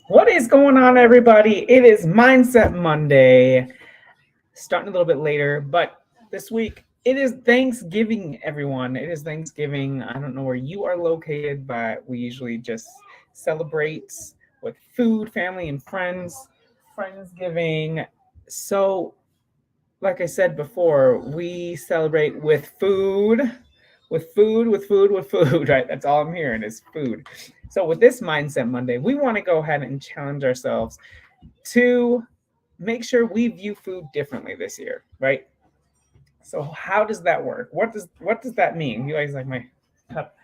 What is going on, everybody? It is Mindset Monday, starting a little bit later, but this week it is Thanksgiving, everyone. It is Thanksgiving. I don't know where you are located, but we usually just celebrate with food, family, and friends. Friendsgiving. So, like I said before, we celebrate with food, with food, right? That's all I'm hearing is food. So, with this Mindset Monday, we want to go ahead and challenge ourselves to make sure we view food differently this year, right? So, how does that work? What does that mean? You guys like my cup?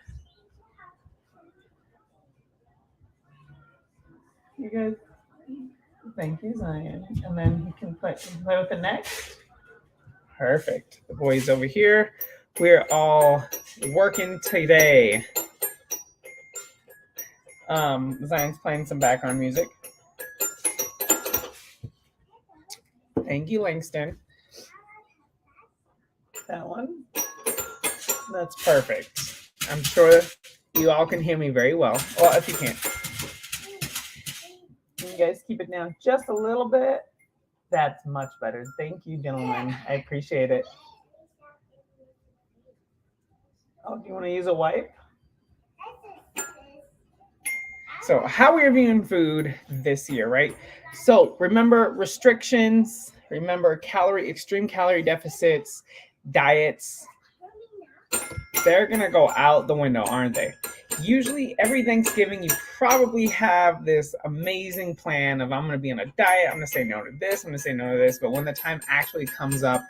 You guys, thank you, Zion. And then you can play with the next. Perfect. The boys over here. We're all working today. Zion's playing some background music. Thank you, Langston. That one. That's perfect. I'm sure you all can hear me very well. Well, if you can't, can you guys keep it down just a little bit? That's much better. Thank you, gentlemen. I appreciate it. Oh, do you want to use a wipe? So, how we're viewing food this year, right? So, remember restrictions, remember extreme calorie deficits, diets, they're going to go out the window, aren't they? Usually, every Thanksgiving, you probably have this amazing plan of I'm going to be on a diet, I'm going to say no to this, I'm going to say no to this. But when the time actually comes up,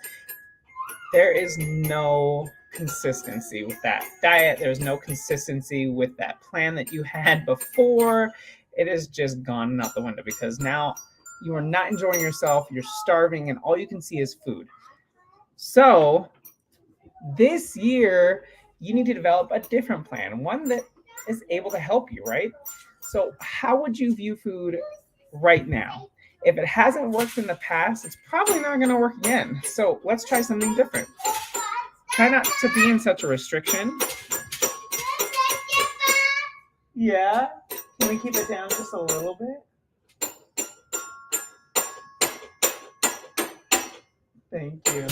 there is no consistency with that diet. There's no consistency with that plan that you had before. It is just gone out the window because now you are not enjoying yourself, you're starving, and all you can see is food. So, this year, you need to develop a different plan, one that is able to help you, right? So, how would you view food right now? If it hasn't worked in the past, it's probably not going to work again. So, let's try something different. Try not to be in such a restriction. Yeah. Can we keep it down just a little bit? Thank you.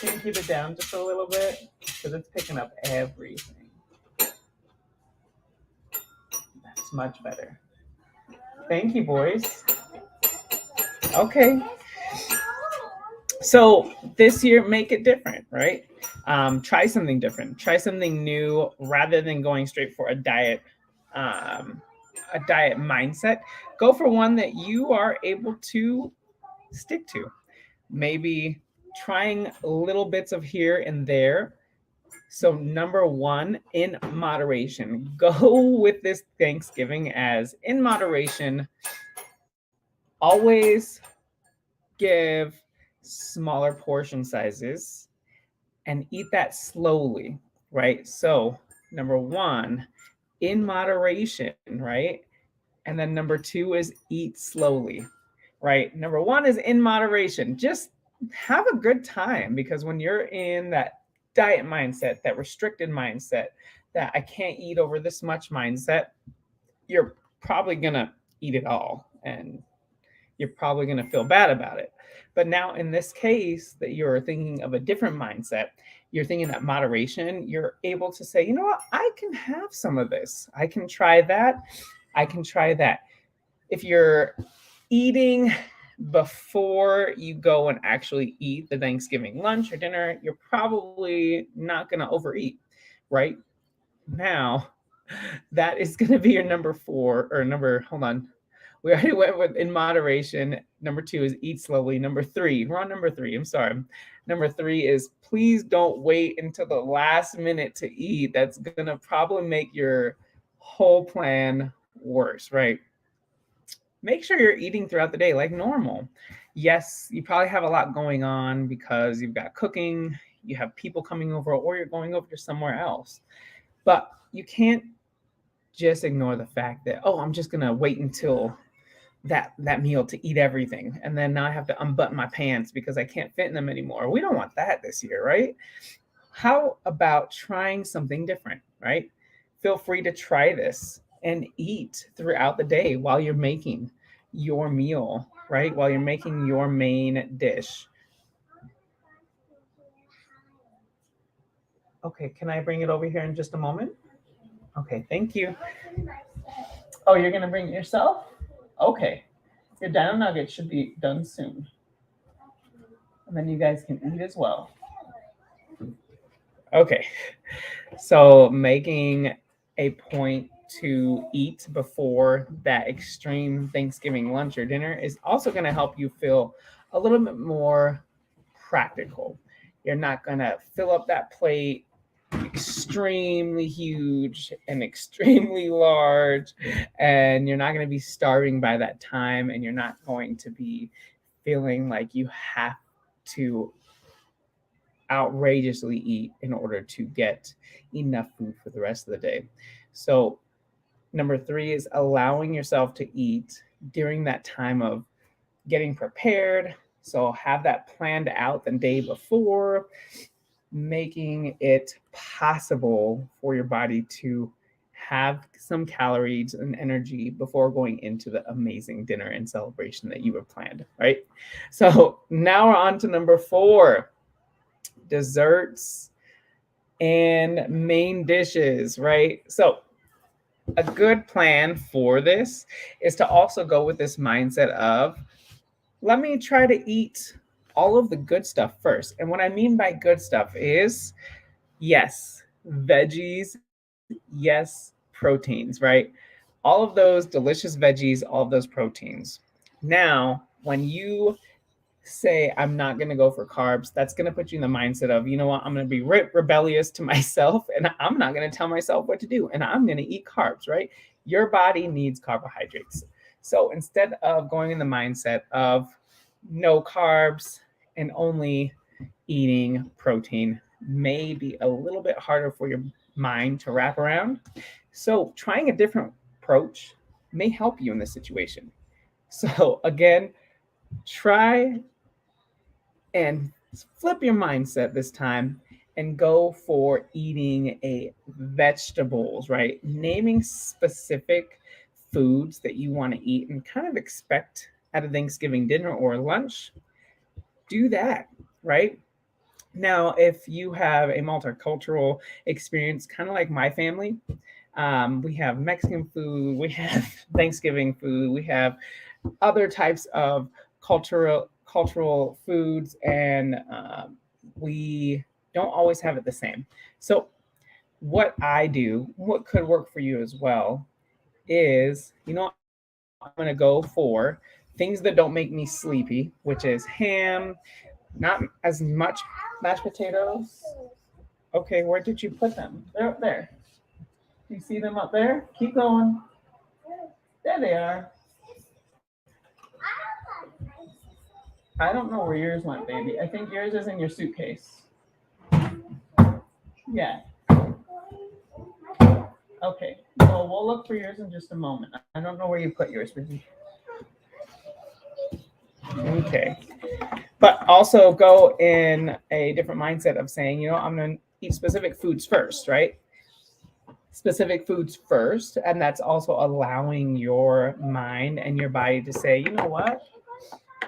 Can you keep it down just a little bit? Because it's picking up everything. That's much better. Thank you, boys. Okay. So this year, make it different, right? Try something different. Try something new rather than going straight for a diet mindset. Go for one that you are able to stick to. Maybe trying little bits of here and there. So number one, in moderation. Go with this Thanksgiving as in moderation. Always give smaller portion sizes and eat that slowly, right? So, number one, in moderation, right? And then number two is eat slowly, right? Number one is in moderation. Just have a good time because when you're in that diet mindset, that restricted mindset, that I can't eat over this much mindset, you're probably going to eat it all and you're probably going to feel bad about it. But now, in this case, that you're thinking of a different mindset, you're thinking that moderation, you're able to say, you know what, I can have some of this. I can try that. I can try that. If you're eating before you go and actually eat the Thanksgiving lunch or dinner, you're probably not going to overeat, right? Now, that is going to be your number four or number, hold on, we already went with in moderation. Number two is eat slowly. Number three, we're on number three. I'm sorry. Number three is please don't wait until the last minute to eat. That's going to probably make your whole plan worse, right? Make sure you're eating throughout the day like normal. Yes, you probably have a lot going on because you've got cooking, you have people coming over, or you're going over to somewhere else. But you can't just ignore the fact that, oh, I'm just going to wait until that meal to eat everything and then now I have to unbutton my pants because I can't fit in them anymore. We don't want that this year, right? How about trying something different, right? Feel free to try this. and eat throughout the day while you're making your meal, right? While you're making your main dish. Okay, can I bring it over here in just a moment? Okay, thank you. Oh, you're gonna bring it yourself? Okay. Your dino nugget should be done soon. And then you guys can eat as well. Okay. So making a point to eat before that extreme Thanksgiving lunch or dinner is also going to help you feel a little bit more practical. You're not going to fill up that plate extremely huge and extremely large, and you're not going to be starving by that time, and you're not going to be feeling like you have to outrageously eat in order to get enough food for the rest of the day. So, number three is allowing yourself to eat during that time of getting prepared. So, have that planned out the day before, making it possible for your body to have some calories and energy before going into the amazing dinner and celebration that you have planned, right? So, now we're on to number four, desserts and main dishes, right? So, a good plan for this is to also go with this mindset of let me try to eat all of the good stuff first. And what I mean by good stuff is yes, veggies, yes, proteins, right? All of those delicious veggies, all of those proteins. Now, when you say I'm not going to go for carbs, that's going to put you in the mindset of, you know what, I'm going to be rebellious to myself and I'm not going to tell myself what to do and I'm going to eat carbs, right? Your body needs carbohydrates. So instead of going in the mindset of no carbs and only eating protein, may be a little bit harder for your mind to wrap around. So trying a different approach may help you in this situation. So again, try and flip your mindset this time and go for eating a vegetables, right? Naming specific foods that you want to eat and kind of expect at a Thanksgiving dinner or lunch. Do that, right? Now, if you have a multicultural experience, kind of like my family, we have Mexican food, we have Thanksgiving food, we have other types of cultural foods, and we don't always have it the same. So, what I do, what could work for you as well, is I'm going to go for things that don't make me sleepy, which is ham, not as much mashed potatoes. Okay, where did you put them? They're up there. You see them up there? Keep going. There they are. I don't know where yours went, baby. I think yours is in your suitcase. Yeah. Okay. Well, we'll look for yours in just a moment. I don't know where you put yours, baby. Okay. But also go in a different mindset of saying, I'm going to eat specific foods first, right? Specific foods first. And that's also allowing your mind and your body to say, you know what?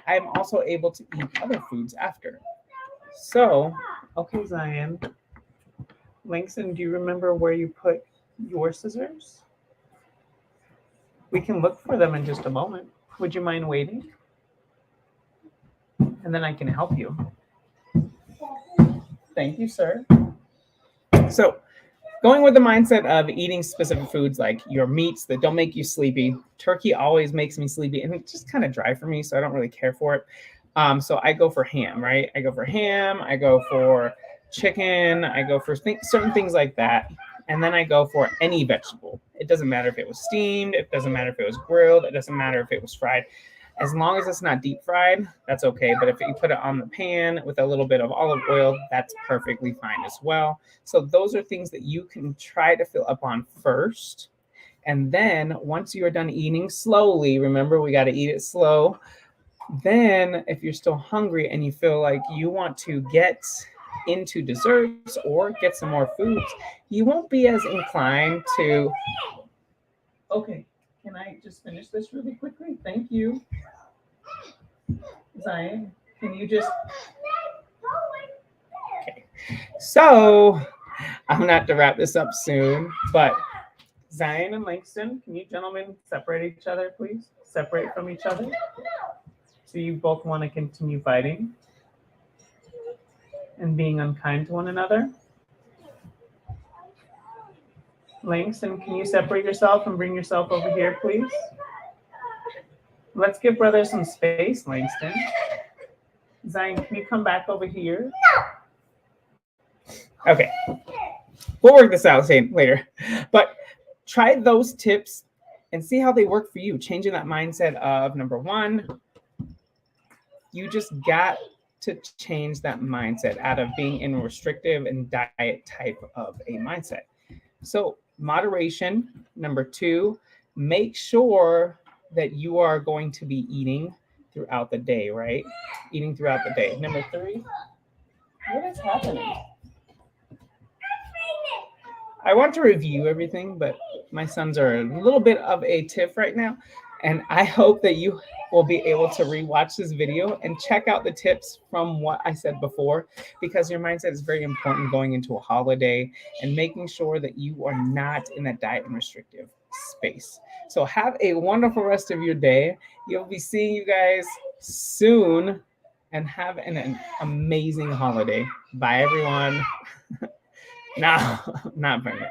I'm also able to eat other foods after. So, okay, Zion. Langston, do you remember where you put your scissors? We can look for them in just a moment. Would you mind waiting? And then I can help you. Thank you, sir. So, going with the mindset of eating specific foods like your meats that don't make you sleepy. Turkey always makes me sleepy and it's just kind of dry for me, so I don't really care for it. So I go for ham, right? I go for ham, I go for chicken, I go for certain things like that. And then I go for any vegetable. It doesn't matter if it was steamed, it doesn't matter if it was grilled, it doesn't matter if it was fried. As long as it's not deep fried, that's okay. But if you put it on the pan with a little bit of olive oil, that's perfectly fine as well. So those are things that you can try to fill up on first. And then once you are done eating slowly, remember we got to eat it slow. Then if you're still hungry and you feel like you want to get into desserts or get some more foods, you won't be as inclined to Okay, can I just finish this really quickly? Thank you. Zion, can you just... Okay. So I'm gonna have to wrap this up soon, but Zion and Langston, can you gentlemen separate each other, please? Separate from each other. So you both want to continue fighting and being unkind to one another? Langston, can you separate yourself and bring yourself over here, please? Let's give brother some space, Langston. Zion, can you come back over here? Okay. We'll work this out later. But try those tips and see how they work for you. Changing that mindset of number one, you just got to change that mindset out of being in a restrictive and diet type of a mindset. So moderation. Number two, make sure that you are going to be eating throughout the day, right? Eating throughout the day. Number three, what is happening? I want to review everything, but my sons are a little bit of a tiff right now. And I hope that you will be able to rewatch this video and check out the tips from what I said before, because your mindset is very important going into a holiday and making sure that you are not in that diet and restrictive space. So have a wonderful rest of your day. You'll be seeing you guys soon, and have an amazing holiday. Bye, everyone. No, not Brendan.